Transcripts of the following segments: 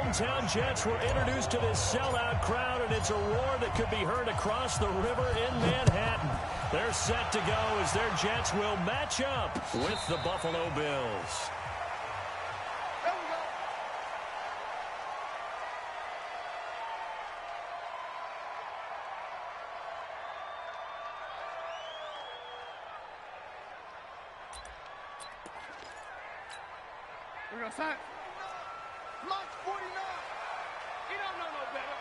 hometown Jets were introduced to this sellout crowd, and it's a roar that could be heard across the river in Manhattan. They're set to go as their Jets will match up with the Buffalo Bills. We're going to sign. March 49. He don't know no better.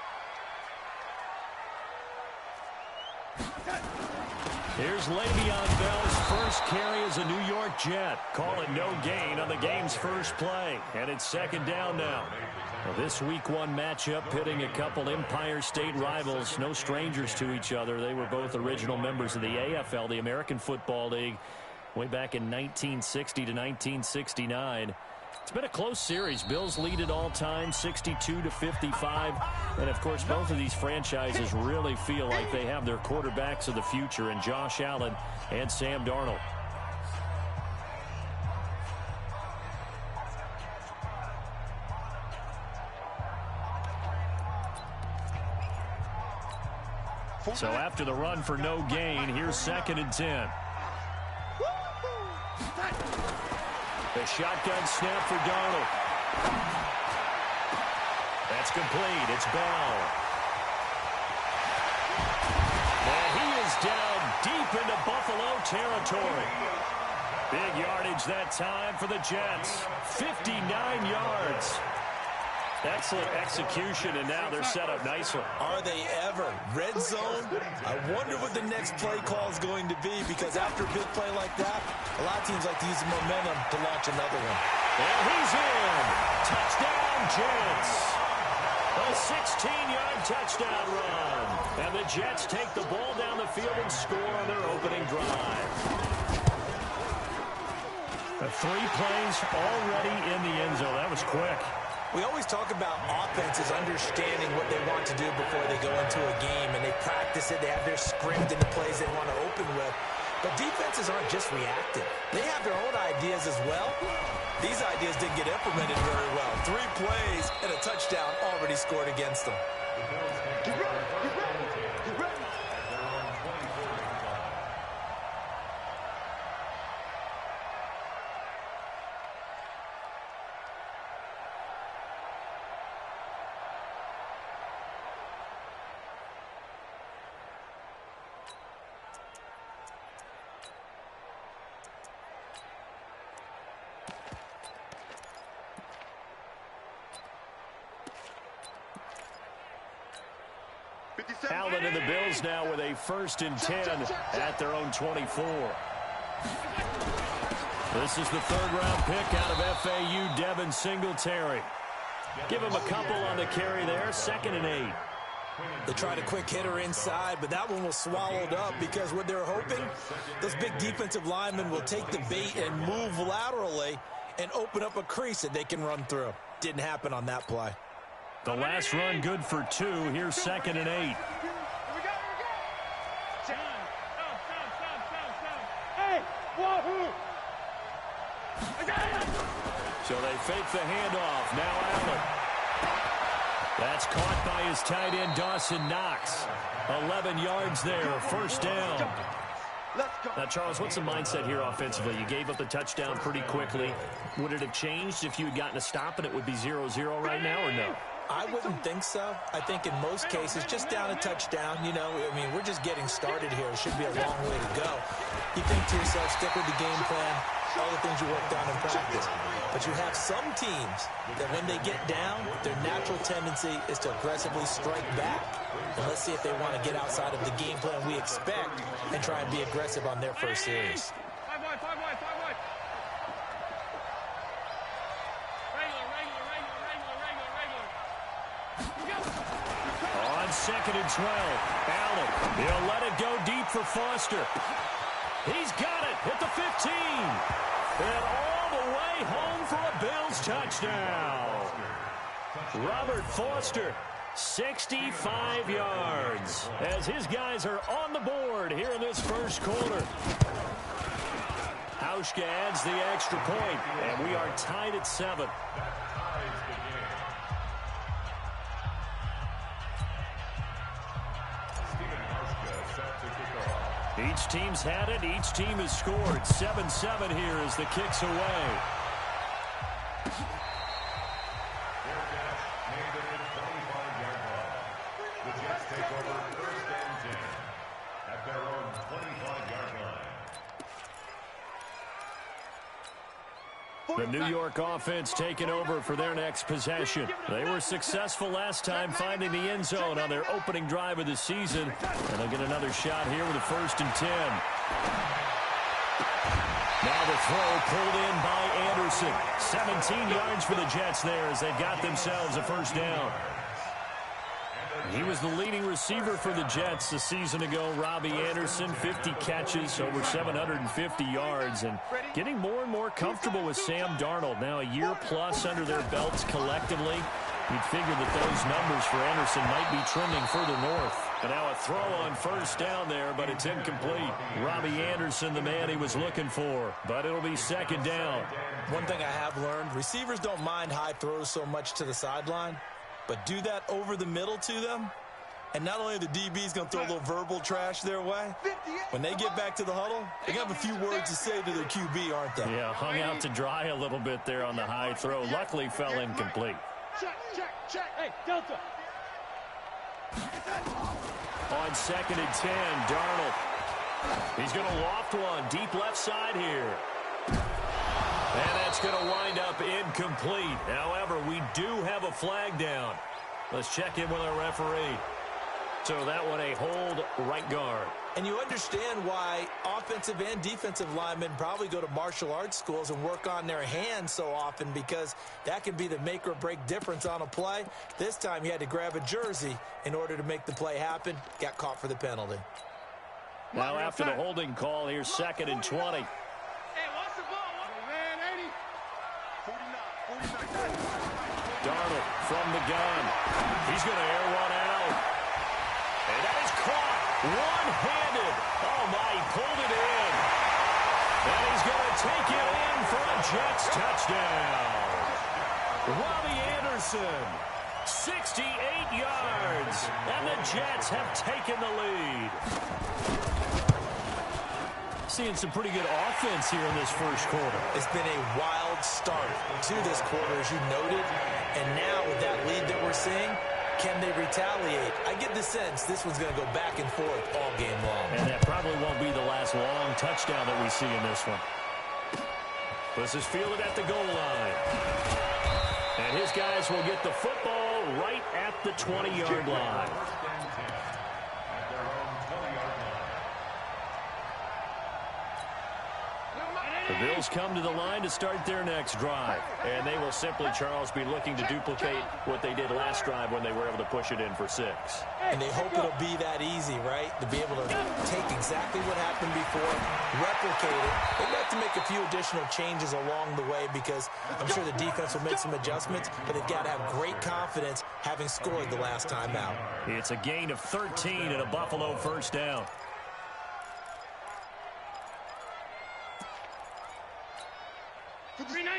Here's Le'Veon Bell's first carry as a New York Jet. Call it no gain on the game's first play. And it's second down now. Well, this Week 1 matchup pitting a couple Empire State rivals, no strangers to each other. They were both original members of the AFL, the American Football League, way back in 1960 to 1969. It's been a close series. Bills lead it all time, 62-55. And, of course, both of these franchises really feel like they have their quarterbacks of the future in Josh Allen and Sam Darnold. So after the run for no gain, here's 2nd and 10. The shotgun snap for Darnold. That's complete. It's Bell. And he is down deep into Buffalo territory. Big yardage that time for the Jets. 59 yards. Excellent execution, and now they're set up nicely. Are they ever? Red zone? I wonder what the next play call is going to be, because after a big play like that, a lot of teams like to use the momentum to launch another one. And he's in. Touchdown, Jets. A 16-yard touchdown run. And the Jets take the ball down the field and score on their opening drive. 3 plays already in the end zone. That was quick. We always talk about offenses understanding what they want to do before they go into a game, and they practice it. They have their script and the plays they want to open with. But defenses aren't just reactive. They have their own ideas as well. These ideas didn't get implemented very well. 3 plays and a touchdown already scored against them. Allen and the Bills now with a 1st and 10 at their own 24. This is the 3rd-round pick out of FAU, Devin Singletary. Give him a couple on the carry there, 2nd and 8. They tried a quick hitter inside, but that one was swallowed up because what they're hoping, those big defensive linemen will take the bait and move laterally and open up a crease that they can run through. Didn't happen on that play. The last run good for 2. Here's 2nd and 8. So they fake the handoff. Now Allen. That's caught by his tight end, Dawson Knox. 11 yards there, 1st down. Now, Charles, what's the mindset here offensively? You gave up the touchdown pretty quickly. Would it have changed if you had gotten a stop and it would be 0-0 right now, or no? I wouldn't think so. I think in most cases, just down a touchdown, you know, I mean, we're just getting started here. It should be a long way to go. You think to yourself, stick with the game plan, all the things you worked on in practice. But you have some teams that when they get down, their natural tendency is to aggressively strike back. And let's see if they want to get outside of the game plan we expect and try and be aggressive on their first series. On 2nd and 12, Allen, he'll let it go deep for Foster. He's got it at the 15. And all the way home for a Bills touchdown. Robert Foster, 65 yards, as his guys are on the board here in this first quarter. Hauschka adds the extra point, and we are tied at 7. Each team's had it. Each team has scored. 7-7 here as the kick's away. The Jets take over first and 10 at their own 25-yard line. The New York offense taking over for their next possession. They were successful last time finding the end zone on their opening drive of the season. And they'll get another shot here with a 1st and 10. Now the throw pulled in by Anderson. 17 yards for the Jets there as they've got themselves a first down. He was the leading receiver for the Jets a season ago. Robbie Anderson, 50 catches, over 750 yards, and getting more and more comfortable with Sam Darnold. Now a year plus under their belts collectively. You'd figure that those numbers for Anderson might be trending further north. And now a throw on first down there, but it's incomplete. Robbie Anderson, the man he was looking for, but it'll be 2nd down. One thing I have learned, receivers don't mind high throws so much to the sideline, but do that over the middle to them, and not only are the DBs going to throw a little verbal trash their way, when they get back to the huddle, they're going to have a few words to say to their QB, aren't they? Yeah, hung out to dry a little bit there on the high throw. Luckily fell incomplete. Check. Hey, Delta. On 2nd and 10, Darnold. He's going to loft one deep left side here. And that's going to wind up incomplete. However, we do have a flag down. Let's check in with our referee. So that one a hold right guard. And you understand why offensive and defensive linemen probably go to martial arts schools and work on their hands so often, because that can be the make or break difference on a play. This time he had to grab a jersey in order to make the play happen. Got caught for the penalty. Now after the holding call, here's 2nd and 20. Darnold from the gun. He's going to air one out. And that is caught one-handed. Oh, my, he pulled it in. And he's going to take it in for a Jets touchdown. Robbie Anderson, 68 yards. And the Jets have taken the lead. Seeing some pretty good offense here in this first quarter. It's been a wild start to this quarter, as you noted. And now with that lead that we're seeing, can they retaliate? I get the sense this one's going to go back and forth all game long. And that probably won't be the last long touchdown that we see in this one. This is fielded at the goal line. And his guys will get the football right at the 20-yard line. The Bills come to the line to start their next drive. And they will simply, Charles, be looking to duplicate what they did last drive when they were able to push it in for 6. And they hope it'll be that easy, right? To be able to take exactly what happened before, replicate it. They'd have to make a few additional changes along the way, because I'm sure the defense will make some adjustments, but they've got to have great confidence having scored the last time out. It's a gain of 13 and a Buffalo first down.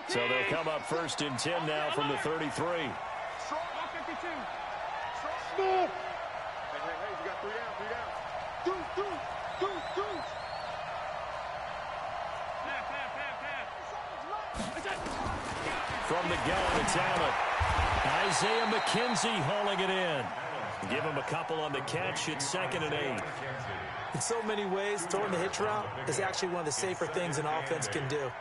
So they'll come up 1st and 10 now from the 33. Hey, you got 3 down. Deuce. From the gun, it's Allen. Isaiah McKenzie hauling it in. Give him a couple on the catch. It's 2nd and 8. In so many ways, throwing the hitch route is actually one of the safer things an offense can do.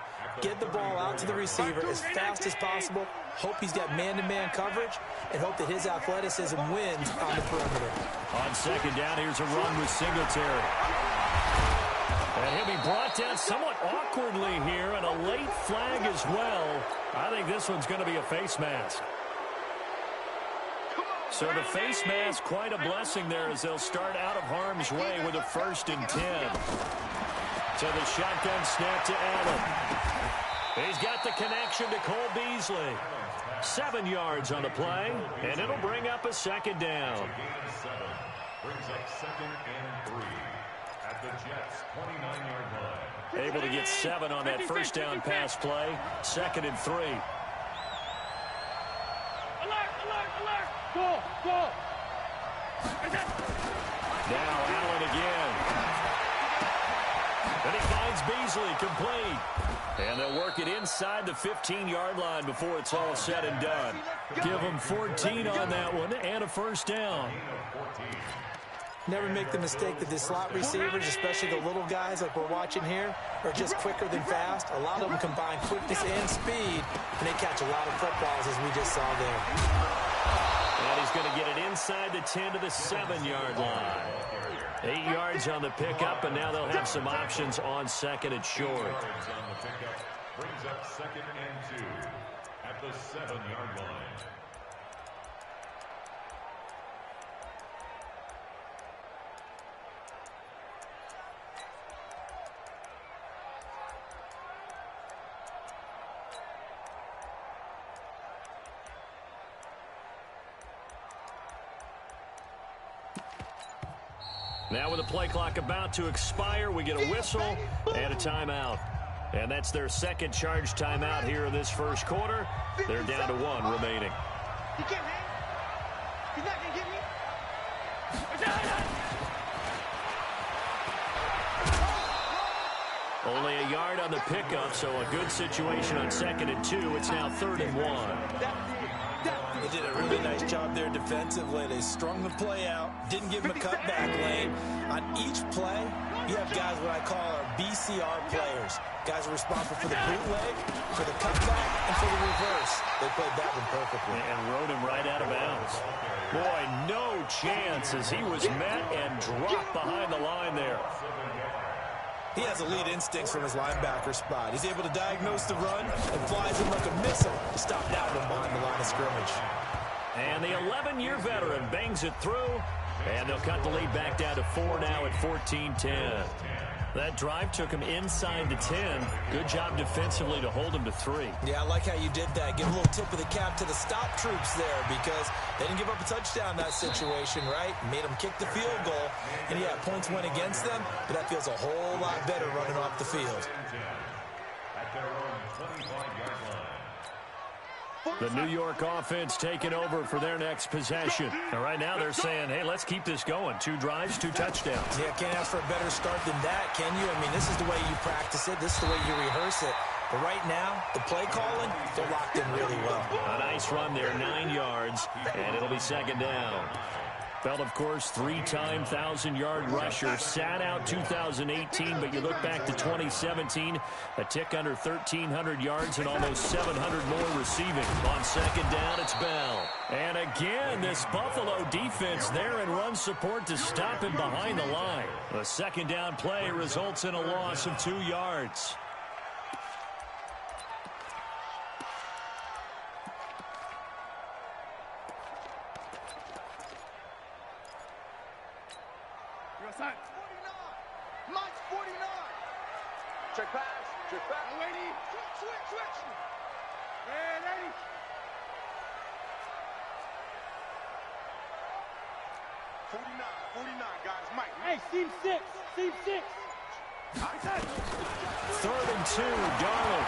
Get the ball out to the receiver as fast as possible, hope he's got man-to-man coverage, and hope that his athleticism wins on the perimeter. On 2nd down, here's a run with Singletary. And he'll be brought down somewhat awkwardly here, and a late flag as well. I think this one's going to be a face mask. So the face mask, quite a blessing there, as they'll start out of harm's way with a 1st and 10. So the shotgun snap to Allen. He's got the connection to Cole Beasley. 7 yards on the play, and it'll bring up a 2nd down. Brings up 2nd and 3 at the Jets' 29-yard line. Able to get 7 on that first down pass play. 2nd and 3. Alert! Ball! Now Allen again. finds Beasley, complete. And they'll work it inside the 15-yard line before it's all said and done. Give them 14 on that one and a first down. Never make the mistake that the slot receivers, especially the little guys like we're watching here, are just quicker than fast. A lot of them combine quickness and speed, and they catch a lot of footballs, as we just saw there. And he's going to get it inside the 10 to the 7-yard line. 8 yards on the pickup, and now they'll have some options on second and short. Brings up second and 2 at the 7-yard line. Now with the play clock about to expire, we get a whistle and a timeout. And that's their second charge timeout here in this first quarter. They're down to 1 remaining. He can't hang. He's not going to get me. Only a yard on the pickup, so a good situation on second and 2. It's now 3rd and 1. They did a really nice job there defensively. They strung the play out, didn't give him a cutback lane. On each play, you have guys what I call our BCR players. Guys are responsible for the bootleg, for the cutback, and for the reverse. They played that one perfectly. And rode him right out of bounds. Boy, no chance as he was met and dropped behind the line there. He has elite instincts from his linebacker spot. He's able to diagnose the run and flies in like a missile to stop that one behind the line of scrimmage. And the 11-year veteran bangs it through, and they'll cut the lead back down to 4 now at 14-10. That drive took him inside the 10. Good job defensively to hold him to 3. Yeah, I like how you did that. Give a little tip of the cap to the stop troops there because they didn't give up a touchdown in that situation, right? Made them kick the field goal. And, yeah, points went against them, but that feels a whole lot better running off the field. At their own 25-yard line. The New York offense taking over for their next possession. And right now they're saying, hey, let's keep this going. 2 drives, 2 touchdowns. Yeah, can't ask for a better start than that, can you? I mean, this is the way you practice it. This is the way you rehearse it. But right now, the play calling, they're locked in really well. A nice run there, 9 yards, and it'll be 2nd down. Bell, of course, 3-time 1,000-yard rusher. Sat out 2018, but you look back to 2017, a tick under 1,300 yards and almost 700 more receiving. On 2nd down, it's Bell. And again, this Buffalo defense there in run support to stop him behind the line. The 2nd down play results in a loss of 2 yards. Mike's 49. Check pass. Check pass. Lady. Switch. Hey, lady. Forty-nine, guys. Mike. Hey, seam 6. 3rd and 2, Darnold.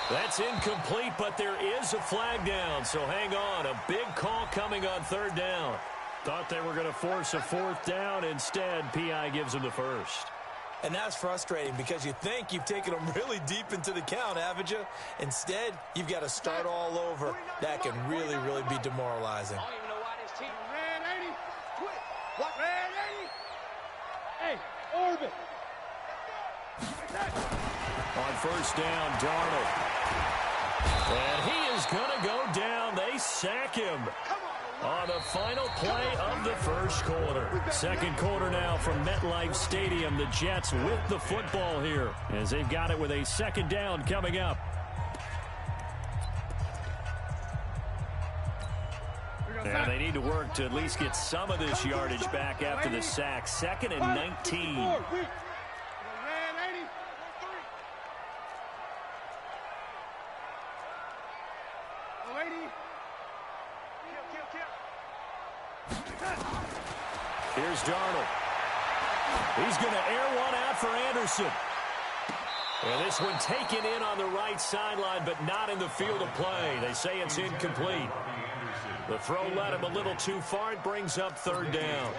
That's incomplete, but there is a flag down, so hang on. A big call coming on 3rd down. Thought they were going to force a 4th down. Instead, P.I. gives them the first. And that's frustrating because you think you've taken them really deep into the count, haven't you? Instead, you've got to start all over. That can really, really be demoralizing. I don't even know why this team. Red 80. Quit. What? Red 80. Hey, orbit. On 1st down, Darnold. And he is going to go down. They sack him on the final play of the first quarter. 2nd quarter now from MetLife Stadium. The Jets with the football here as they've got it with a 2nd down coming up. And they need to work to at least get some of this yardage back after the sack. 2nd and 19. Here's Darnold. He's going to air one out for Anderson. And this one taken in on the right sideline, but not in the field of play. They say it's incomplete. The throw led him a little too far. It brings up 3rd down.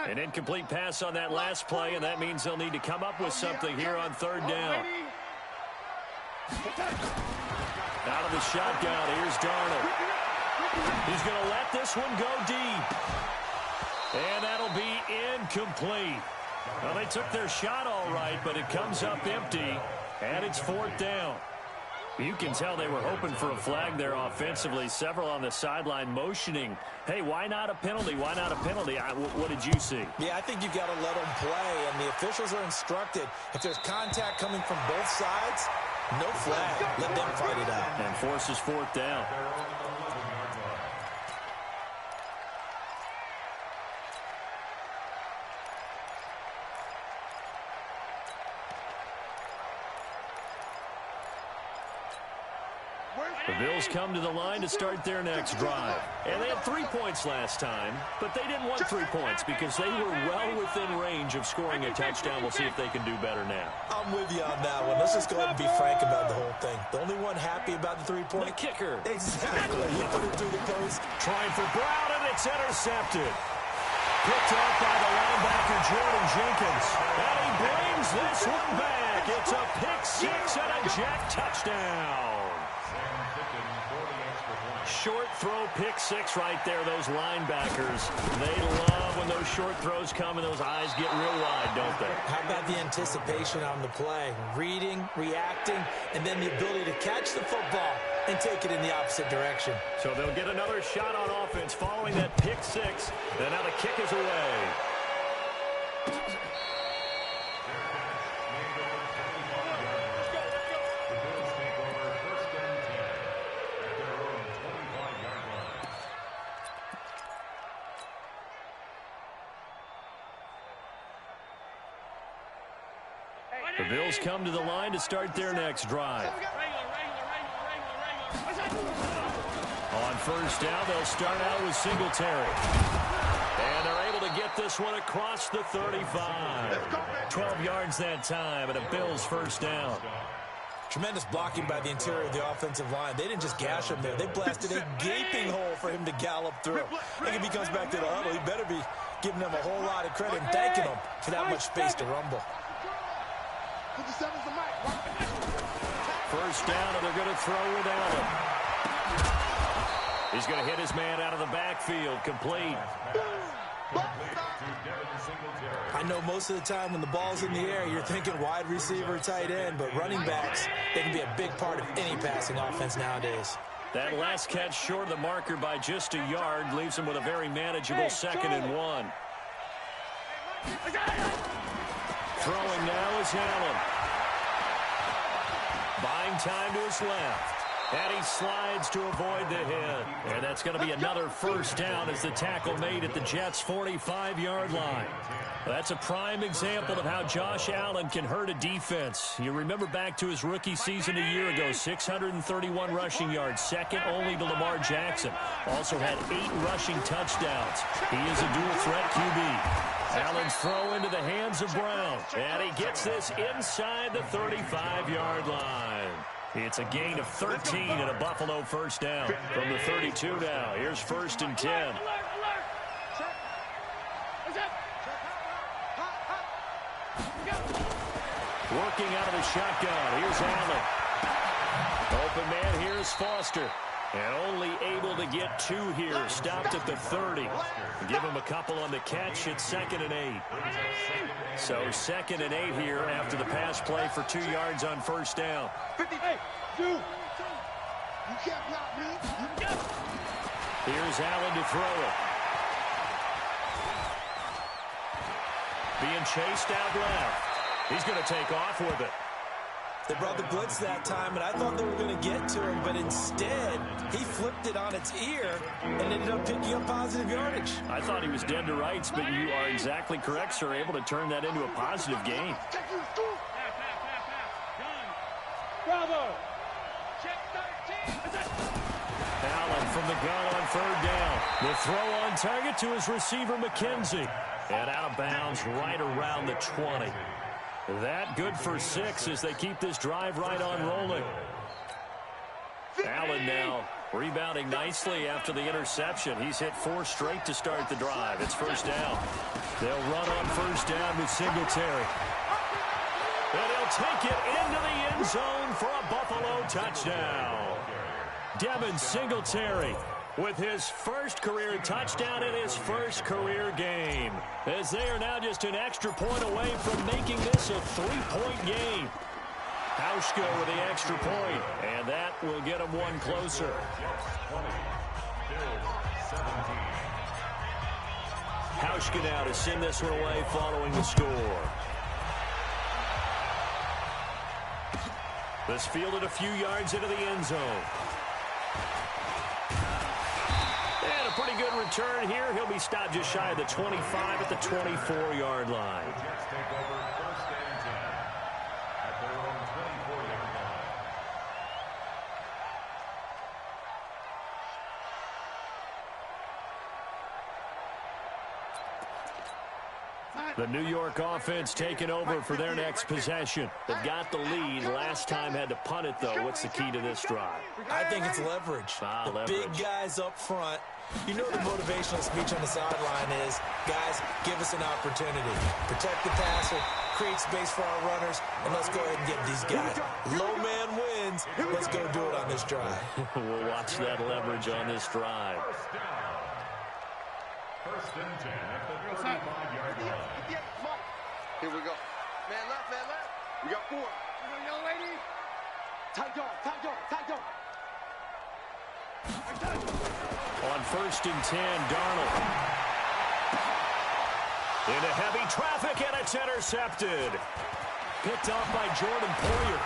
An incomplete pass on that last play, and that means they'll need to come up with something here on third down. Out of the shotgun, here's Darnold. He's going to let this one go deep. And that'll be incomplete. Well, they took their shot all right, but it comes up empty, and it's fourth down. You can tell they were hoping for a flag there offensively. Several on the sideline motioning, hey, why not a penalty? Why not a penalty? What did you see? Yeah, I think you've got to let them play, and the officials are instructed. If there's contact coming from both sides, no flag. Let them fight it out. And forces fourth down. The Bills come to the line to start their next drive. And they had 3 points last time, but they didn't want 3 points because they were well within range of scoring a touchdown. We'll see if they can do better now. I'm with you on that one. Let's just go ahead and be frank about the whole thing. The only one happy about the 3-point? The kicker. Exactly. He put it through the post. Trying for Brown, and it's intercepted. Picked up by the linebacker, Jordan Jenkins. And he brings this one back. It's a pick-6 and a Jack touchdown. Short throw, pick-6 right there. Those linebackers, they love when those short throws come and those eyes get real wide, don't they? How about the anticipation on the play? Reading, reacting, and then the ability to catch the football and take it in the opposite direction. So they'll get another shot on offense following that pick-6. And now the kick is away. The Bills come to the line to start their next drive. On first down, they'll start out with Singletary. And they're able to get this one across the 35. 12 yards that time, and a Bills first down. Tremendous blocking by the interior of the offensive line. They didn't just gash him there. They blasted a gaping hole for him to gallop through. I think if he comes back to the huddle, he better be giving them a whole lot of credit and thanking them for that much space to rumble. First down, and they're going to throw with Allen. He's going to hit his man out of the backfield. Complete. I know most of the time when the ball's in the air, you're thinking wide receiver, tight end, but running backs, they can be a big part of any passing offense nowadays. That last catch short of the marker by just a yard leaves him with a very manageable 2nd and 1. Throwing now is Allen. Buying time to his left. And he slides to avoid the hit. And that's going to be another first down as the tackle made at the Jets' 45-yard line. That's a prime example of how Josh Allen can hurt a defense. You remember back to his rookie season a year ago, 631 rushing yards, second only to Lamar Jackson. Also had 8 rushing touchdowns. He is a dual-threat QB. Allen's throw into the hands of Brown. And he gets this inside the 35-yard line. It's a gain of 13 and a Buffalo first down from the 32 now. Here's 1st and 10. Working out of the shotgun. Here's Allen. Open man here is Foster. And only able to get 2 here. Stopped at the 30. Give him a couple on the catch. It's 2nd and 8. So 2nd and 8 here after the pass play for 2 yards on first down. Here's Allen to throw it. Being chased out left. He's going to take off with it. They brought the blitz that time, and I thought they were going to get to him, but instead, he flipped it on its ear and ended up picking up positive yardage. I thought he was dead to rights, but you are exactly correct, sir. Able to turn that into a positive gain. Bravo. Allen from the gun on third down. The throw on target to his receiver, McKenzie. And out of bounds right around the 20. That good for 6 as they keep this drive right on rolling. Allen now Rebounding nicely after the interception. He's hit 4 straight to start the drive. It's first down. They'll run on first down with Singletary. And he'll take it into the end zone for a Buffalo touchdown. Devin Singletary with his first career touchdown in his first career game, as they are now just an extra point away from making this a 3-point game. Hauschka with the extra point, and that will get him one closer. Hauschka now to send this one away following the score. This fielded a few yards into the end zone. And a pretty good return here. He'll be stopped just shy of the 25 at the 24-yard line. The New York offense taking over for their next possession. They've got the lead. Last time had to punt it, though. What's the key to this drive? I think it's leverage. The big guys up front. You know the motivational speech on the sideline is, guys, give us an opportunity. Protect the passer, create space for our runners, and let's go ahead and get these guys. Low man wins. Let's go do it on this drive. We'll watch that leverage on this drive. First and 10 at the 35-yard line. Here we go. Man left, man left. We got 4. Young lady. Tight dog, tight dog, tight dog. On first and 10, Darnold. Into heavy traffic, and it's intercepted. Picked off by Jordan Poyer.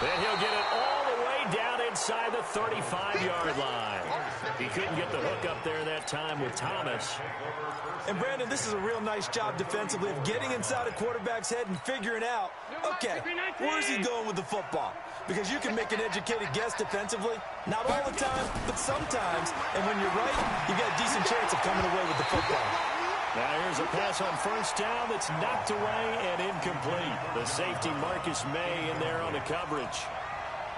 And he'll get it all the way down inside the 35-yard line. He couldn't get the hook up there that time with Thomas. And, Brandon, this is a real nice job defensively of getting inside a quarterback's head and figuring out, okay, where's he going with the football? Because you can make an educated guess defensively, not all the time, but sometimes. And when you're right, you've got a decent chance of coming away with the football. Now here's a pass on first down that's knocked away and incomplete. The safety Marcus May in there on the coverage.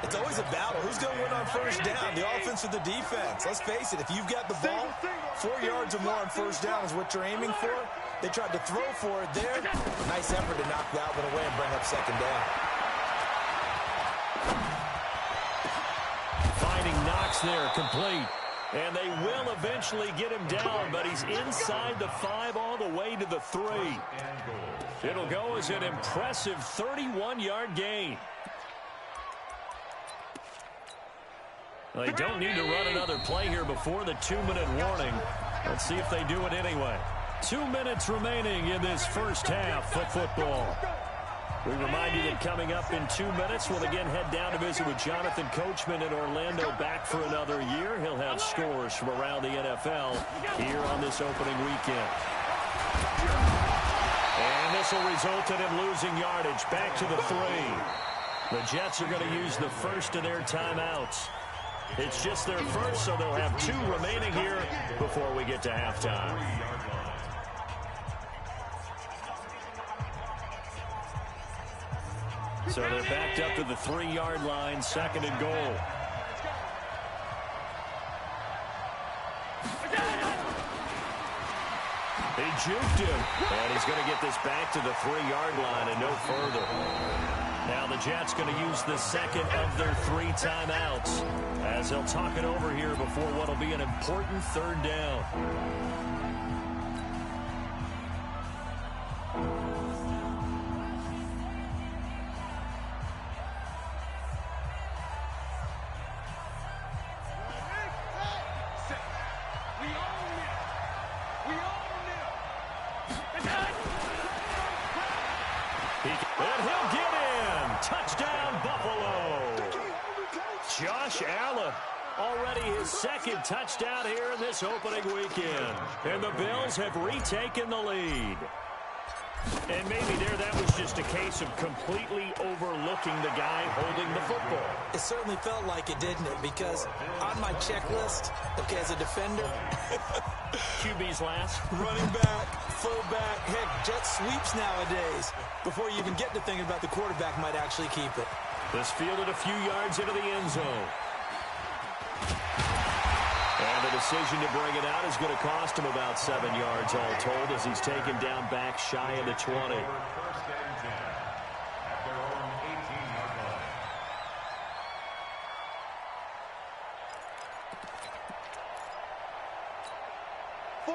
It's always a battle. Who's going to win on first down, the offense or the defense? Let's face it, if you've got the ball, 4 yards or more on first down is what you're aiming for. They tried to throw for it there. Nice effort to knock that one away and bring up second down. Finding Knox there, complete. And they will eventually get him down, but he's inside the 5 all the way to the 3. It'll go as an impressive 31-yard gain. They don't need to run another play here before the 2-minute warning. Let's see if they do it anyway. 2 minutes remaining in this first half of football. We remind you that coming up in 2 minutes, we'll again head down to visit with Jonathan Coachman in Orlando, back for another year. He'll have scores from around the NFL here on this opening weekend. And this will result in him losing yardage back to the 3. The Jets are going to use the first of their timeouts. It's just their first, so they'll have 2 remaining here before we get to halftime. So they're backed up to the 3-yard line, second and goal. He juked him, and he's going to get this back to the 3-yard line and no further. Now the Jets going to use the second of their 3 timeouts as they'll talk it over here before what will be an important third down. And he'll get in. Touchdown, Buffalo. Josh Allen, already his second touchdown here in this opening weekend. And the Bills have retaken the lead. And maybe there that was just a case of completely overlooking the guy holding the football. It certainly felt like it, didn't it? Because on my checklist, okay, as a defender, QB's last. running back, fullback, heck, jet sweeps nowadays. Before you even get to thinking about the quarterback might actually keep it. This fielded a few yards into the end zone. And the decision to bring it out is going to cost him about 7 yards all told as he's taken down back shy of the 20. First and 10 at their own 18-yard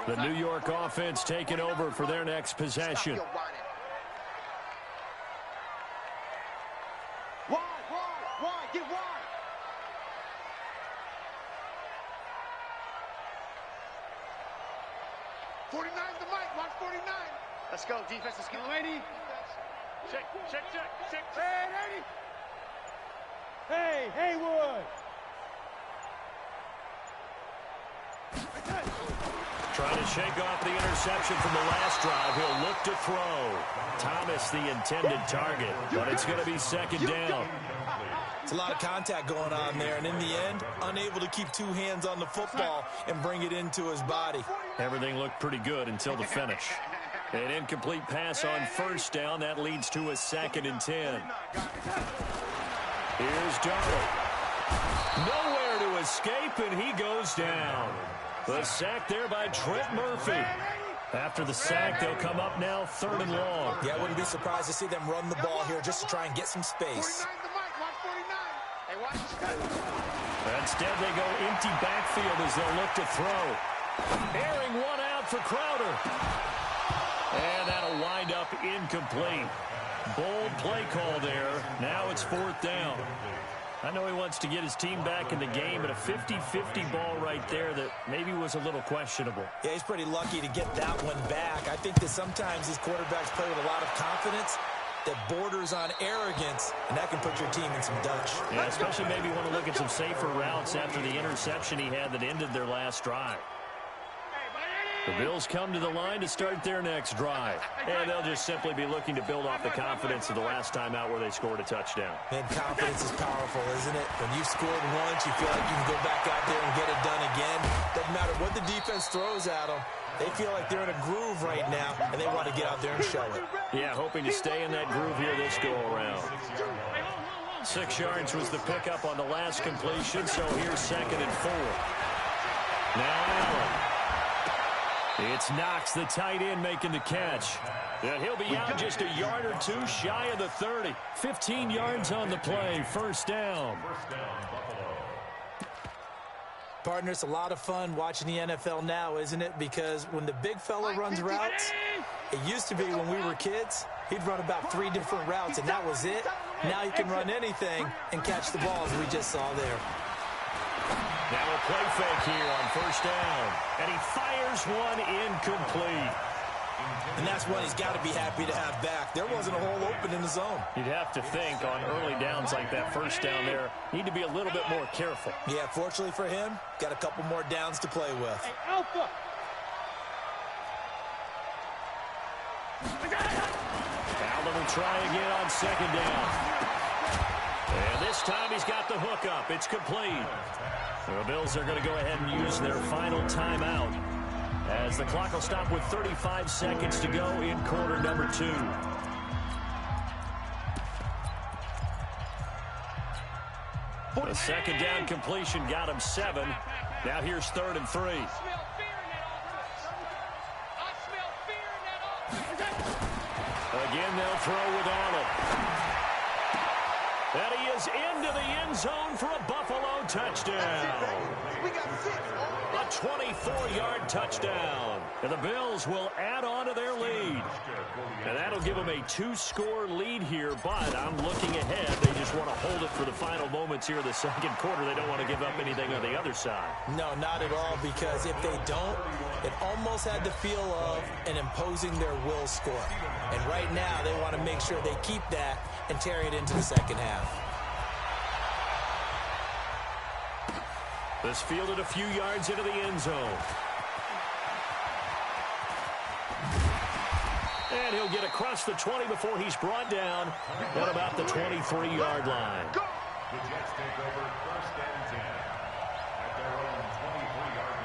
line. The New York offense taking over for their next possession. Wide, get wide. '49's the mic, watch 49. Let's go, defense, let's get lady. Check. Hey, lady. Hey, Haywood. Trying to shake off the interception from the last drive. He'll look to throw. Thomas the intended target, but it's going to be second down. It's a lot of contact going on there, and in the end, unable to keep 2 hands on the football and bring it into his body. Everything looked pretty good until the finish. An incomplete pass on first down. That leads to a 2nd and 10. Here's Darnold. Nowhere to escape, and he goes down. The sack there by Trent Murphy. After the sack, they'll come up now 3rd and long. Yeah, I wouldn't be surprised to see them run the ball here just to try and get some space. Instead, they go empty backfield as they'll look to throw. Airing one out for Crowder. And that'll wind up incomplete. Bold play call there. Now it's 4th down. I know he wants to get his team back in the game, but a 50-50 ball right there that maybe was a little questionable. Yeah, he's pretty lucky to get that one back. I think that sometimes these quarterbacks play with a lot of confidence that borders on arrogance, and that can put your team in some dutch. Yeah, especially maybe want to look at some safer routes after the interception he had that ended their last drive. The Bills come to the line to start their next drive. And they'll just simply be looking to build off the confidence of the last time out where they scored a touchdown. Man, confidence is powerful, isn't it? When you've scored once, you feel like you can go back out there and get it done again. Doesn't matter what the defense throws at them. They feel like they're in a groove right now, and they want to get out there and show it. Yeah, hoping to stay in that groove here this go-around. 6 yards was the pickup on the last completion, so here's 2nd and 4. Now Allen. It's Knox, the tight end, making the catch. And he'll be out just a yard or 2 shy of the 30. 15 yards on the play, 1st down. Partner, it's a lot of fun watching the NFL now, isn't it? Because when the big fella runs routes, it used to be when we were kids, he'd run about 3 different routes, and that was it. Now he can run anything and catch the balls we just saw there. Now a play fake here on 1st down. And he fires one incomplete. And that's one he's got to be happy to have back. There wasn't a hole open in the zone. You'd have to think on early downs like that 1st down there, need to be a little bit more careful. Yeah, fortunately for him, got a couple more downs to play with. Hey, Alpha! Allen will try again on 2nd down. And this time he's got the hook up. It's complete. The Bills are going to go ahead and use their final timeout as the clock will stop with 35 seconds to go in quarter number 2. The 2nd down completion got him 7. Now here's 3rd and 3. Again, they'll throw with Arnold. And he is into the end zone for a Buffalo touchdown. A 24-yard touchdown. And the Bills will add on to their lead. And that'll give them a 2-score lead here, but I'm looking ahead. They just want to hold it for the final moments here of the 2nd quarter. They don't want to give up anything on the other side. No, not at all, because if they don't, it almost had the feel of an imposing their will score. And right now, they want to make sure they keep that and carry it into the 2nd half. This fielded a few yards into the end zone. And he'll get across the 20 before he's brought down at about the 23-yard line. The Jets take over 1st and 10 at their own 23-yard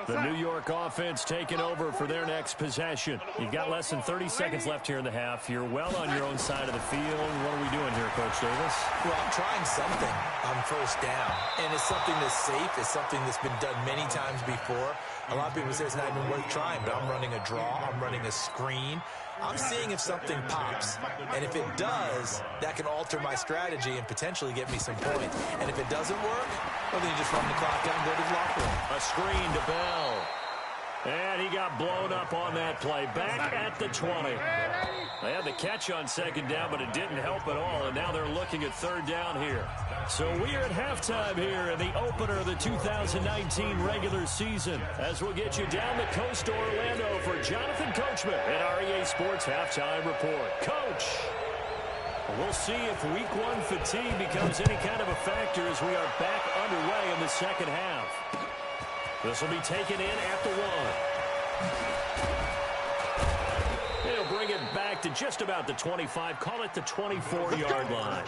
line. The New York offense taking over for their next possession. You've got less than 30 seconds left here in the half. You're well on your own side of the field. What are we doing here, Coach Coach Davis? Well, I'm trying something on first down, and it's something that's safe. It's something that's been done many times before. A lot of people say it's not even worth trying, but I'm running a draw. I'm running a screen. I'm seeing if something pops, and if it does, that can alter my strategy and potentially get me some points. And if it doesn't work, well, then you just run the clock out and go to the locker room. A screen to Bell. And he got blown up on that play. Back at the 20. They had the catch on second down, but it didn't help at all, and now they're looking at third down here. So we are at halftime here in the opener of the 2019 regular season, as we'll get you down the coast to Orlando for Jonathan Coachman at our EA Sports Halftime Report. Coach, we'll see if week one fatigue becomes any kind of a factor as we are back underway in the second half. This will be taken in at the 1. He'll bring it back to just about the 25. Call it the 24-yard line.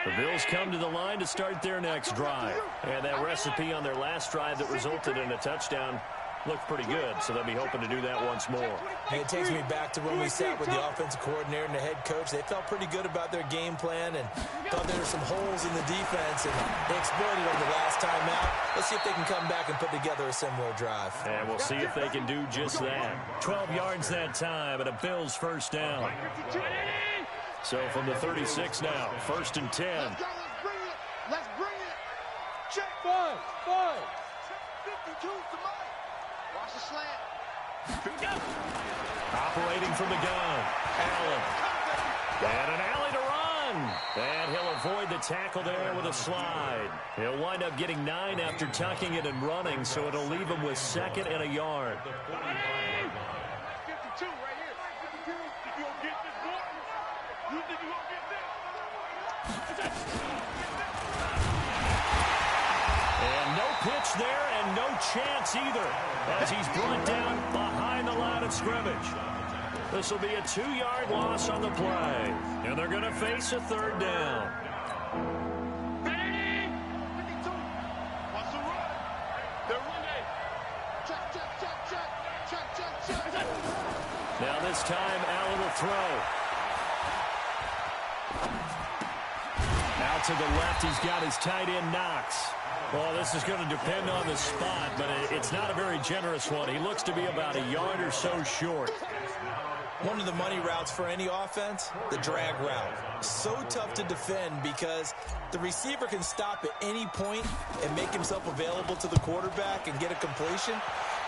The Bills come to the line to start their next drive. And that recipe on their last drive that resulted in a touchdown looked pretty good, so they'll be hoping to do that once more. And it takes me back to when we sat with the offensive coordinator and the head coach. They felt pretty good about their game plan and thought there were some holes in the defense, and they exploited them the last time out. Let's see if they can come back and put together a similar drive. And we'll see if they can do just that. 12 yards that time and a Bills first down. So from the 36 now, 1st and 10. Let's go, let's bring it. Check. 5. 52 to Mike. Watch the slant. Operating from the gun, Allen. And an alley to run. And he'll avoid the tackle there with a slide. He'll wind up getting 9 after tucking it and running, so it'll leave him with 2nd and a yard. 52 right here. 52. You gonna get this, boy? You think you gonna get this? And no pitch there and no chance either, as he's brought down behind the line of scrimmage. This will be a 2-yard loss on the play, and they're going to face a third down. 52. What's the run? They're running. Check. Now this time, Allen will throw. Out to the left, he's got his tight end, Knox. Well, this is going to depend on the spot, but it's not a very generous one. He looks to be about a yard or so short. One of the money routes for any offense, the drag route. So tough to defend because the receiver can stop at any point and make himself available to the quarterback and get a completion.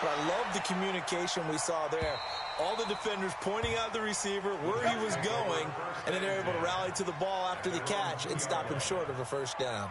But I love the communication we saw there. All the defenders pointing out the receiver, where he was going, and then they're able to rally to the ball after the catch and stop him short of a first down.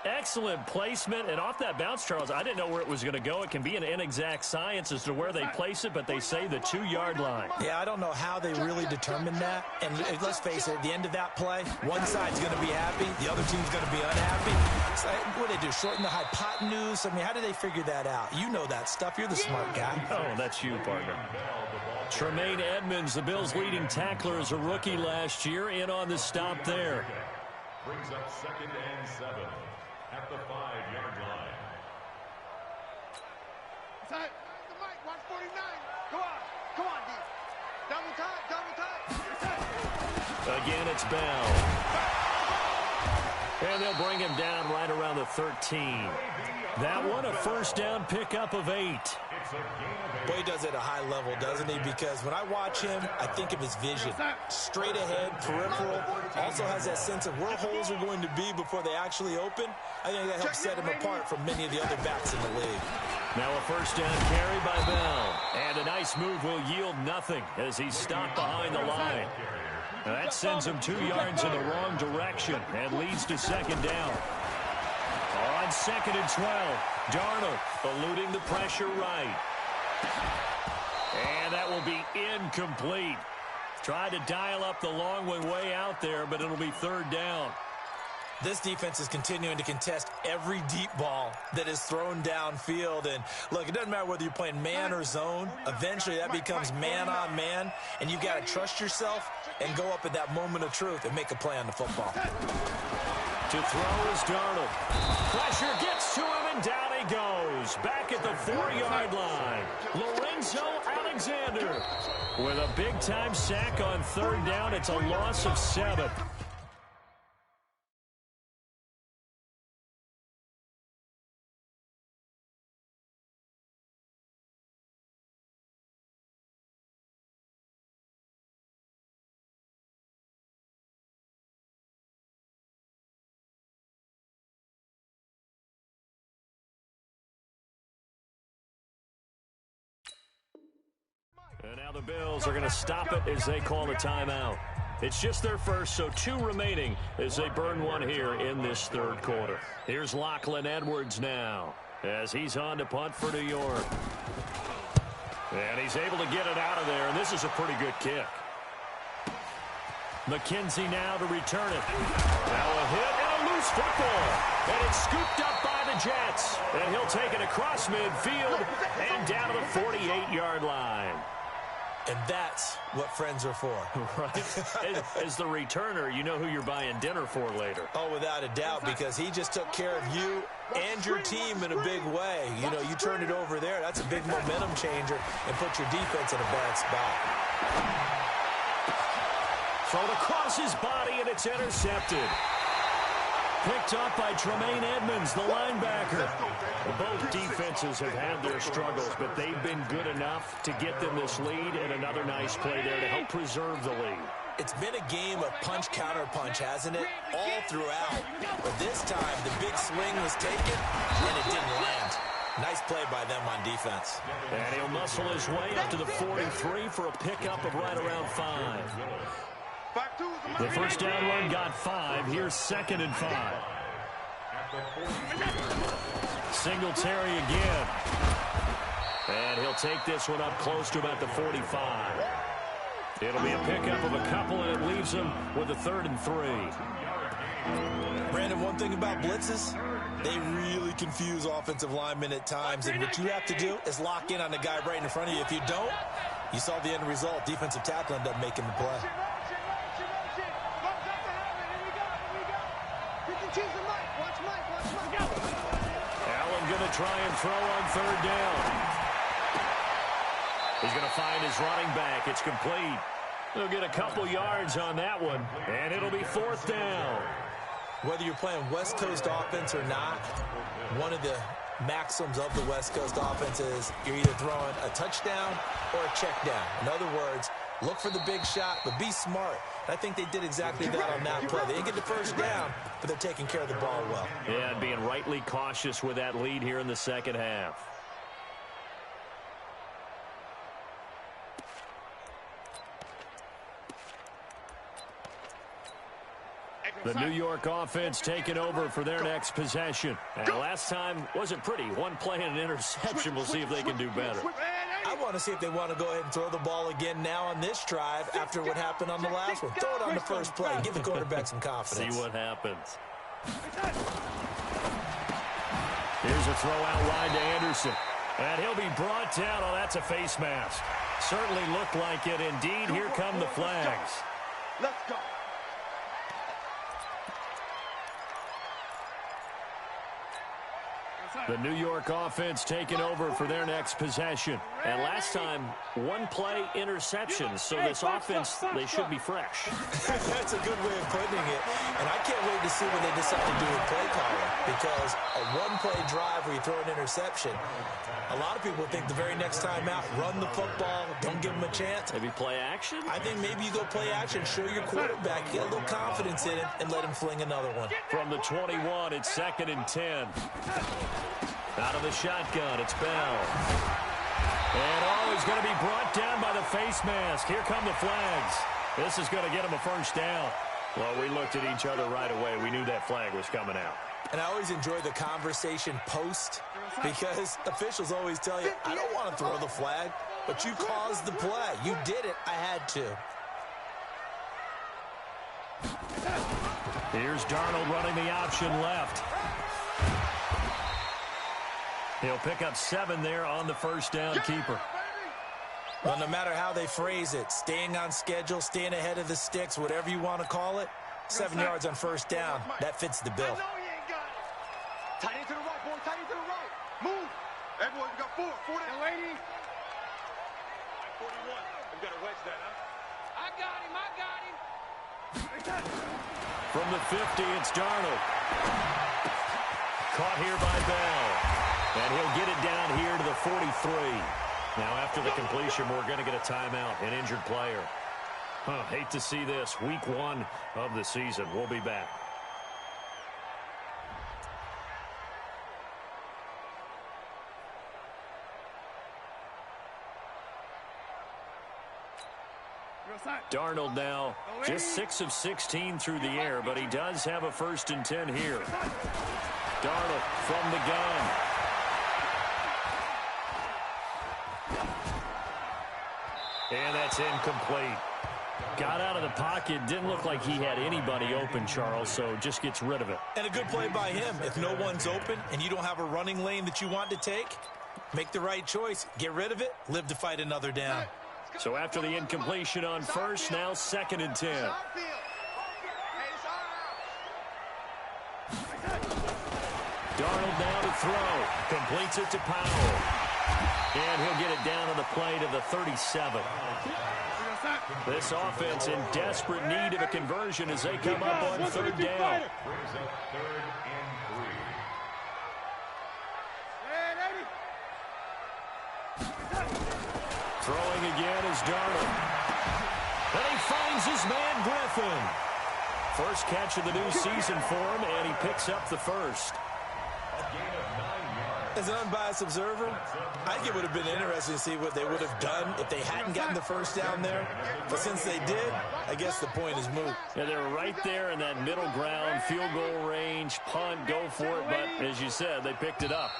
Excellent placement, and off that bounce, Charles, I didn't know where it was going to go. It can be an inexact science as to where they place it, but they say the 2-yard line. Yeah, I don't know how they really determined that. And let's face it, at the end of that play, one side's going to be happy, the other team's going to be unhappy. So, what do they do, shorten the hypotenuse? I mean, how do they figure that out? You know that stuff. You're the smart guy. Oh, that's you, partner. Tremaine Edmonds, the Bills' leading tackler as a rookie last year, in on the stop there. Brings up 2nd and 7 at the 5-yard line. Tight. The mic, watch 49. Come on, D. Double time. Again, it's Bell. And they'll bring him down right around the 13. That one, a first down pickup of 8. Boy, he does it at a high level, doesn't he? Because when I watch him, I think of his vision. Straight ahead, peripheral. Also has that sense of where holes are going to be before they actually open. I think that helps set him apart from many of the other backs in the league. Now a first down carry by Bell. And a nice move will yield nothing as he's stopped behind the line. Now that sends him 2 yards in the wrong direction and leads to 2nd down. On 2nd and 12, Darnold eluding the pressure right. And that will be incomplete. Tried to dial up the long way out there, but it'll be 3rd down. This defense is continuing to contest every deep ball that is thrown downfield. And, look, it doesn't matter whether you're playing man or zone. Eventually, that becomes man-on-man, and you've got to trust yourself and go up at that moment of truth and make a play on the football. To throw is Darnold. Pressure gets to him, and down he goes. Back at the 4-yard line. Lorenzo Alexander with a big-time sack on third down. It's a loss of 7. And now the Bills are going to stop it as they call a timeout. It's just their first, so 2 remaining as they burn one here in this third quarter. Here's Lachlan Edwards now as he's on to punt for New York. And he's able to get it out of there, and this is a pretty good kick. McKenzie now to return it. Now a hit and a loose football. And it's scooped up by the Jets. And he'll take it across midfield and down to the 48-yard line. And that's what friends are for. Right. As the returner, you know who you're buying dinner for later. Oh, without a doubt, because he just took care of you and your team in a big way. You know, you turn it over there. That's a big momentum changer and put your defense in a bad spot. Thrown across his body, and it's intercepted. Picked up by Tremaine Edmonds, the linebacker. Both defenses have had their struggles, but they've been good enough to get them this lead, and another nice play there to help preserve the lead. It's been a game of punch-counter-punch, hasn't it? All throughout. But this time, the big swing was taken, and it didn't land. Nice play by them on defense. And he'll muscle his way up to the 43 for a pickup of right around 5. The first down run got 5. Here's 2nd and 5. Singletary again. And he'll take this one up close to about the 45. It'll be a pickup of a couple, and it leaves him with a 3rd and 3. Brandon, one thing about blitzes, they really confuse offensive linemen at times. And what you have to do is lock in on the guy right in front of you. If you don't, you saw the end result. Defensive tackle ended up making the play. Allen going to try and throw on 3rd down. He's going to find his running back. It's complete. He'll get a couple yards on that one, and it'll be 4th down. Whether you're playing West Coast offense or not, one of the maxims of the West Coast offense is you're either throwing a touchdown or a check down. In other words, look for the big shot, but be smart. I think they did exactly that on that play. They didn't get the first down, but they're taking care of the ball well. Yeah, and being rightly cautious with that lead here in the second half. The New York offense taking over for their next possession. And last time wasn't pretty. One play and an interception. We'll see if they can do better. I want to see if they want to go ahead and throw the ball again now on this drive after what happened on the last one. Throw it on the first play. Give the quarterback some confidence. See what happens. Here's a throw out wide to Anderson. And he'll be brought down. Oh, that's a face mask. Certainly looked like it. Indeed, here come the flags. Let's go. The New York offense taking over for their next possession. And last time, one play interception. So this offense, they should be fresh. That's a good way of putting it. And I can't wait to see when they decide to do a play calling. Because a one-play drive where you throw an interception, a lot of people think the very next time out, run the football, don't give them a chance. Maybe play action? I think maybe you go play action, show your quarterback, get a little confidence in it, and let him fling another one. From the 21, it's 2nd and 10. Out of the shotgun, it's Bell. And he's going to be brought down by the face mask. Here come the flags. This is going to get him a first down. Well, we looked at each other right away. We knew that flag was coming out. And I always enjoy the conversation post because officials always tell you, I don't want to throw the flag, but you caused the play. You did it. I had to. Here's Darnold running the option left. He'll pick up 7 there on the first down keeper. Well, no matter how they phrase it, staying on schedule, staying ahead of the sticks, whatever you want to call it, 7 yards on first down, that fits the bill. Tight end to the right, boy. Tight end to the right. Move. Everyone, you got 4. 4 down. Lady. I got him. From the 50, it's Darnold. Caught here by Bell. And he'll get it down here to the 43. Now, after the completion, we're going to get a timeout, an injured player. Hate to see this. Week 1 of the season. We'll be back. Darnold now just 6 of 16 through the air, but he does have a 1st and 10 here. Darnold from the gun. And that's incomplete. Got out of the pocket. Didn't look like he had anybody open, Charles, so just gets rid of it. And a good play by him. If no one's open and you don't have a running lane that you want to take, make the right choice. Get rid of it. Live to fight another down. So after the incompletion on 1st, now 2nd and 10. Darnold now to throw. Completes it to Powell. And he'll get it down on the play to the 37. This offense in desperate need of a conversion as they come up on 3rd down. Brings up 3rd and 3. Throwing again is Darnold. And he finds his man Griffin. First catch of the new season for him, and he picks up the 1st. As an unbiased observer, I think it would have been interesting to see what they would have done if they hadn't gotten the 1st down there. But since they did, I guess the point is moot. Yeah, they're right there in that middle ground, field goal range, punt, go for it. But as you said, they picked it up.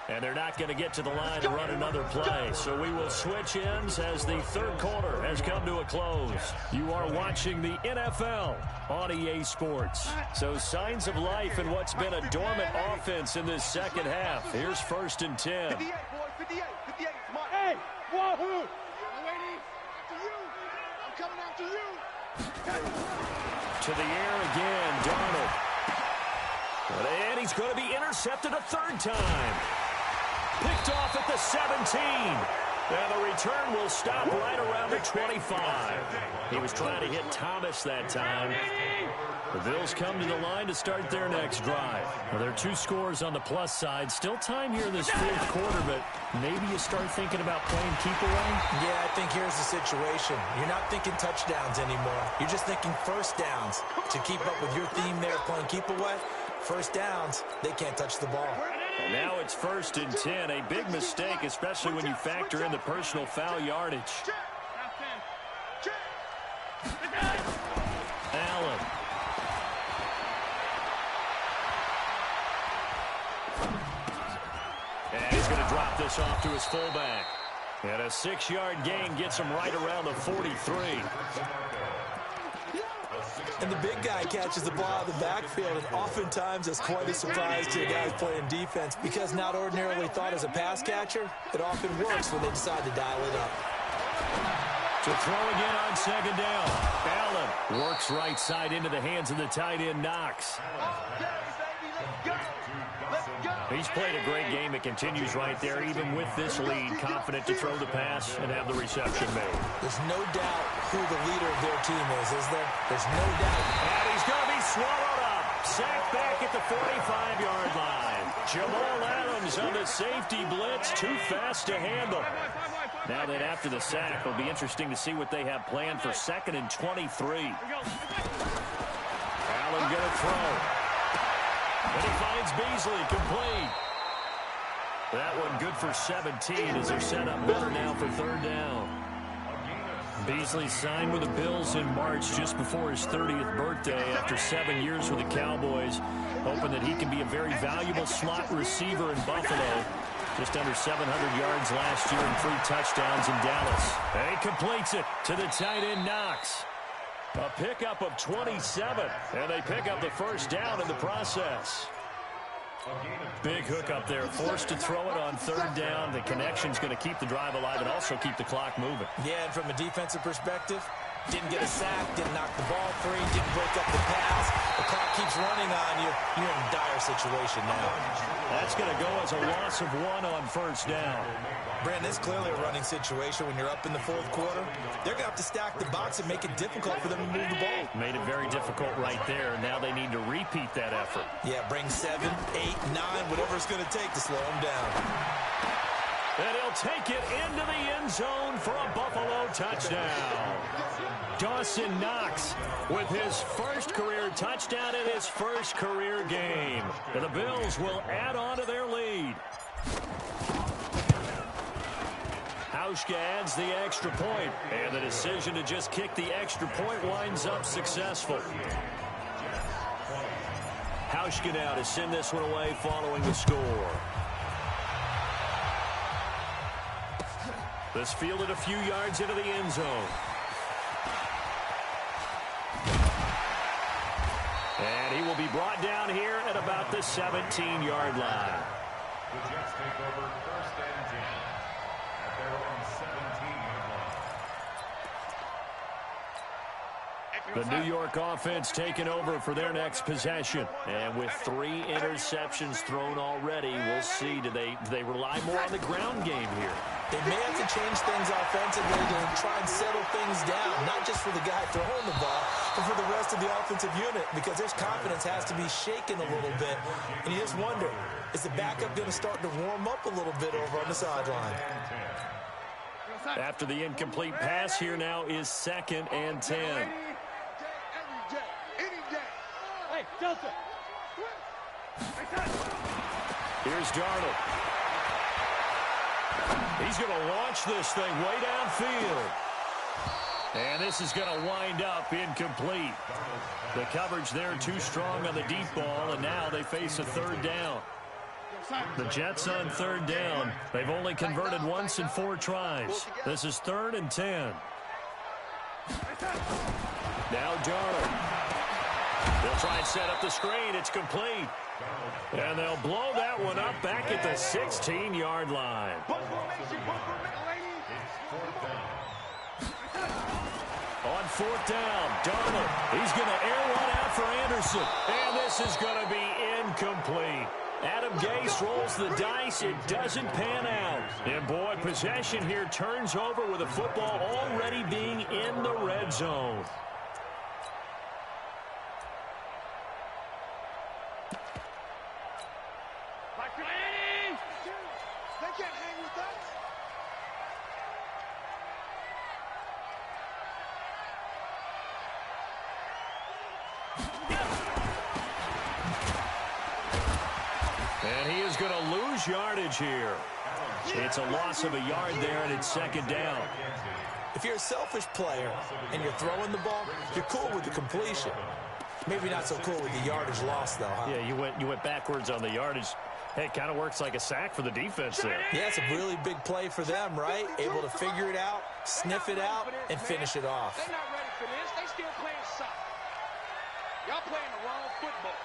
And they're not going to get to the line to run another play. So we will switch ends as the 3rd quarter has come to a close. You are watching the NFL on EA Sports. So signs of life in what's been a dormant offense in this 2nd half. Here's 1st and 10. 58, boy, 58, 58. Come on. Hey, wahoo! I'm coming after you. To the air again, Darnold. And he's going to be intercepted a 3rd time. Picked off at the 17. And the return will stop right around the 25. He was trying to hit Thomas that time. The Bills come to the line to start their next drive. Well, there are 2 scores on the plus side. Still time here in this 4th quarter, but maybe you start thinking about playing keep away? Yeah, I think here's the situation. You're not thinking touchdowns anymore. You're just thinking 1st downs. To keep up with your theme there, playing keep away, 1st downs, they can't touch the ball. And now it's 1st and 10. A big mistake, especially when you factor in the personal foul yardage. Allen. And he's going to drop this off to his fullback. And a 6-yard gain gets him right around the 43. And the big guy catches the ball out of the backfield, and oftentimes that's quite a surprise to guys playing defense because not ordinarily thought as a pass catcher, it often works when they decide to dial it up. To throw again on 2nd down. Allen works right side into the hands of the tight end, Knox. He's played a great game. It continues right there, even with this lead, confident to throw the pass and have the reception made. There's no doubt who the leader of their team is there? There's no doubt. And he's going to be swallowed up. Sacked back at the 45-yard line. Jamal Adams on the safety blitz, too fast to handle. Now that after the sack, it'll be interesting to see what they have planned for 2nd and 23. Allen going to throw. And he finds Beasley complete. That one good for 17 as they're set up better now for 3rd down. Beasley signed with the Bills in March just before his 30th birthday after 7 years with the Cowboys, hoping that he can be a very valuable slot receiver in Buffalo. Just under 700 yards last year and 3 touchdowns in Dallas. And he completes it to the tight end, Knox. A pickup of 27, and they pick up the 1st down in the process. Big hook up there, forced to throw it on 3rd down. The connection's going to keep the drive alive and also keep the clock moving. Yeah, and from a defensive perspective, Didn't get a sack, didn't knock the ball free, didn't break up the pass. The clock keeps running on you. You're in a dire situation now. That's going to go as a loss of 1 on first down. Brandon, it's clearly a running situation when you're up in the fourth quarter. They're going to have to stack the box and make it difficult for them to move the ball. Made it very difficult right there. Now they need to repeat that effort. Yeah, bring 7, 8, 9, whatever it's going to take to slow them down. And he'll take it into the end zone for a Buffalo touchdown. Dawson Knox with his first career touchdown in his first career game. And the Bills will add on to their lead. Hauschka adds the extra point, and the decision to just kick the extra point winds up successful. Hauschka now to send this one away following the score. This fielded a few yards into the end zone. And he will be brought down here at about the 17-yard line. The Jets take over first and 10 at their own 17-yard line. The New York offense taking over for their next possession. And with 3 interceptions thrown already, we'll see. Do they rely more on the ground game here? They may have to change things offensively to try and settle things down, not just for the guy throwing the ball, but for the rest of the offensive unit, because his confidence has to be shaken a little bit. And you just wonder, is the backup going to start to warm up a little bit over on the sideline? After the incomplete pass, here now is 2nd and 10. Hey, Delta. Here's Darnold. He's going to launch this thing way downfield. And this is going to wind up incomplete. The coverage there too strong on the deep ball, and now they face a 3rd down. The Jets on 3rd down. They've only converted once in 4 tries. This is 3rd and 10. Now Darnold. They'll try and set up the screen. It's complete. And they'll blow that one up back at the 16-yard line. On 4th down, Darnold. He's going to air one out for Anderson. And this is going to be incomplete. Adam Gase rolls the dice. It doesn't pan out. And, boy, possession here turns over with the football already being in the red zone. They can't hang with us. And he is going to lose yardage here. It's a loss of a yard there, and it's 2nd down. If you're a selfish player and you're throwing the ball, you're cool with the completion. Maybe not so cool with the yardage loss, though, huh? Yeah, you went backwards on the yardage. Hey, it kind of works like a sack for the defense there. Yeah, it's a really big play for them, right? Able to figure it out, sniff it out, and finish it off. They're not ready for this. They still playing soccer. Y'all playing the wrong football.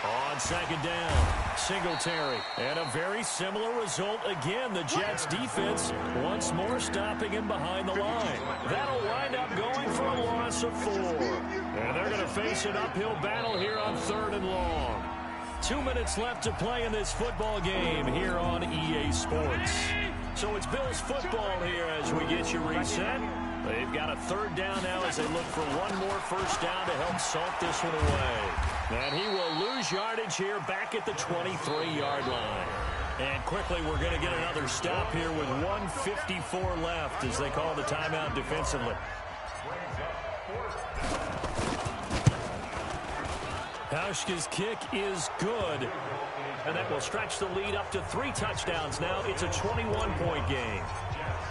On 2nd down, Singletary. And a very similar result again. The Jets defense once more stopping him behind the line. That'll wind up going for a loss of 4. And they're going to face an uphill battle here on 3rd and long. 2 minutes left to play in this football game here on EA Sports. So it's Bills football here as we get you reset. They've got a 3rd down now as they look for one more first down to help salt this one away. And he will lose yardage here back at the 23-yard line. And quickly we're going to get another stop here with 1:54 left as they call the timeout defensively. Hauschka's kick is good. And that will stretch the lead up to 3 touchdowns now. It's a 21-point game.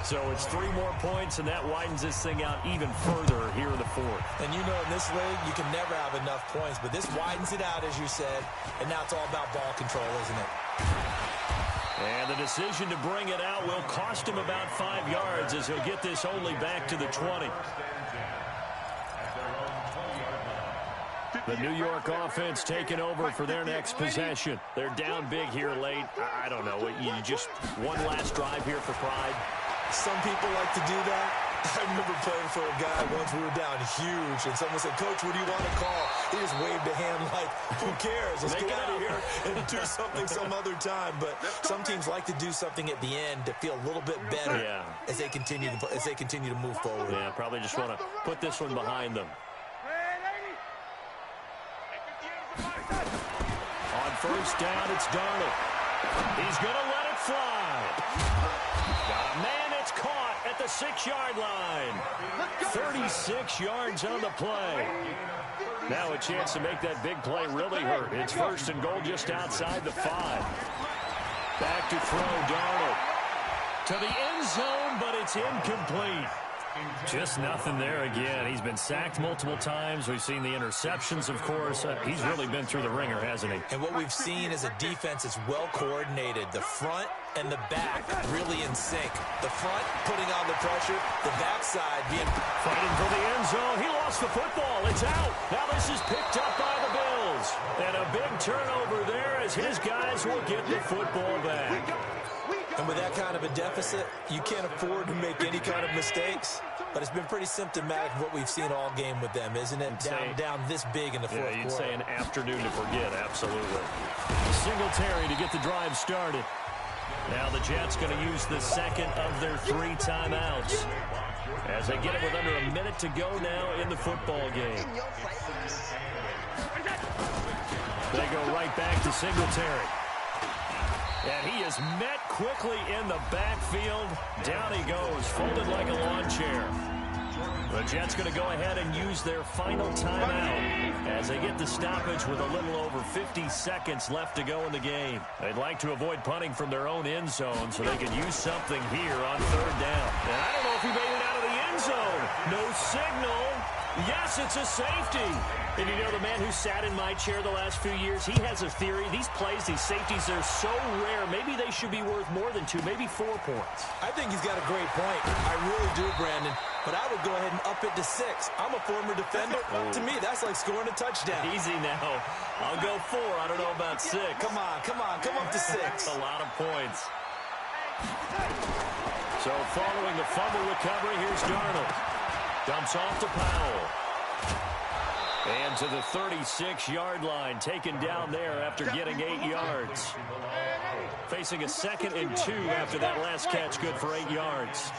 So it's 3 more points, and that widens this thing out even further here in the 4th. And you know, in this league, you can never have enough points, but this widens it out, as you said, and now it's all about ball control, isn't it? And the decision to bring it out will cost him about 5 yards as he'll get this only back to the 20. The New York offense taking over for their next possession. They're down big here late. I don't know. You just one last drive here for pride. Some people like to do that. I remember playing for a guy once. We were down huge, and someone said, "Coach, what do you want to call?" He just waved a hand like, "Who cares? Let's get out of here and do something some other time." But some teams like to do something at the end to feel a little bit better as they continue to move forward. Yeah, probably just want to put this one behind them. On first down, it's Darnold. He's going to let it fly. Got a man, it's caught at the 6-yard line. 36 yards on the play. Now a chance to make that big play really hurt. It's first and goal just outside the 5. Back to throw, Darnold. To the end zone, but it's incomplete. Just nothing there again. He's been sacked multiple times. We've seen the interceptions, of course. He's really been through the ringer, hasn't he? And what we've seen is a defense that's well coordinated. The front and the back really in sync. The front putting on the pressure. The backside being fighting for the end zone. He lost the football. It's out. Now this is picked up by the Bills. And a big turnover there as his guys will get the football back. And with that kind of a deficit, you can't afford to make any kind of mistakes. But it's been pretty symptomatic of what we've seen all game with them, isn't it? Down this big in the fourth quarter. You'd say an afternoon to forget, absolutely. Singletary to get the drive started. Now the Jets going to use the second of their 3 timeouts as they get it with under a minute to go now in the football game. They go right back to Singletary. And he is met quickly in the backfield. Down he goes, folded like a lawn chair. The Jets going to go ahead and use their final timeout as they get the stoppage with a little over 50 seconds left to go in the game. They'd like to avoid punting from their own end zone so they can use something here on 3rd down. And I don't know if he made it out of the end zone. No signal. Yes, it's a safety. And you know, the man who sat in my chair the last few years, he has a theory. These plays, these safeties, they're so rare. Maybe they should be worth more than 2, maybe 4 points. I think he's got a great point. I really do, Brandon. But I would go ahead and up it to 6. I'm a former defender. To me, that's like scoring a touchdown. Easy now. I'll go 4. I don't know about 6. Come on. Come up to 6. That's a lot of points. So following the fumble recovery, here's Darnold. Dumps off to Powell. And to the 36-yard line, taken down there after getting 8 yards. Facing a 2nd and 2 after that last catch, good for 8 yards.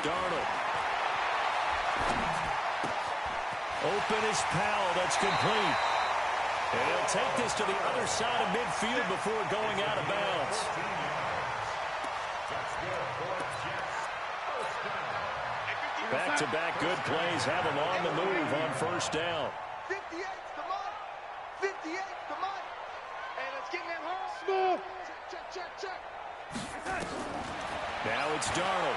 Darnold. Open is Powell, that's complete. And he'll take this to the other side of midfield before going out of bounds. Back-to-back good plays have him on the move on 1st down. 58's the mark. 58's the mark. And it's getting him home. Check. Now it's Darnold.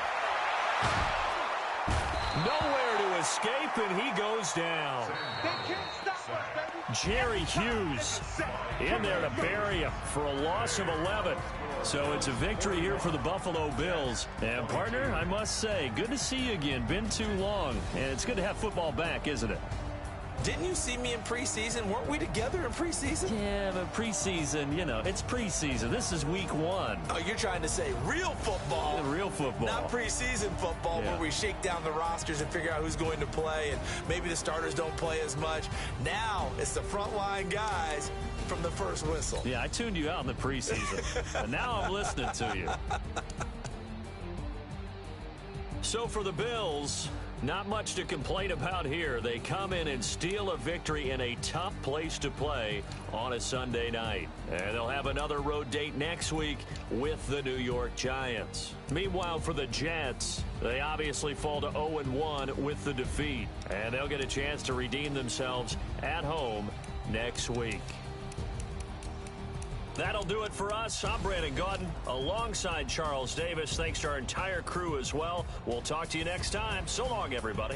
Nowhere to escape, and he goes down. They can't stop us, baby. Jerry Hughes in there to bury him for a loss of 11. So it's a victory here for the Buffalo Bills. And, partner, I must say, good to see you again. Been too long. And it's good to have football back, isn't it? Didn't you see me in preseason? Weren't we together in preseason? Yeah, but preseason, you know, it's preseason. This is week 1. Oh, you're trying to say real football. Yeah, real football. Not preseason football where we shake down the rosters and figure out who's going to play, and maybe the starters don't play as much. Now it's the frontline guys from the first whistle. Yeah, I tuned you out in the preseason, and now I'm listening to you. So for the Bills, not much to complain about here. They come in and steal a victory in a tough place to play on a Sunday night. And they'll have another road date next week with the New York Giants. Meanwhile, for the Jets, they obviously fall to 0-1 with the defeat. And they'll get a chance to redeem themselves at home next week. That'll do it for us. I'm Brandon Gaudin alongside Charles Davis. Thanks to our entire crew as well. We'll talk to you next time. So long, everybody.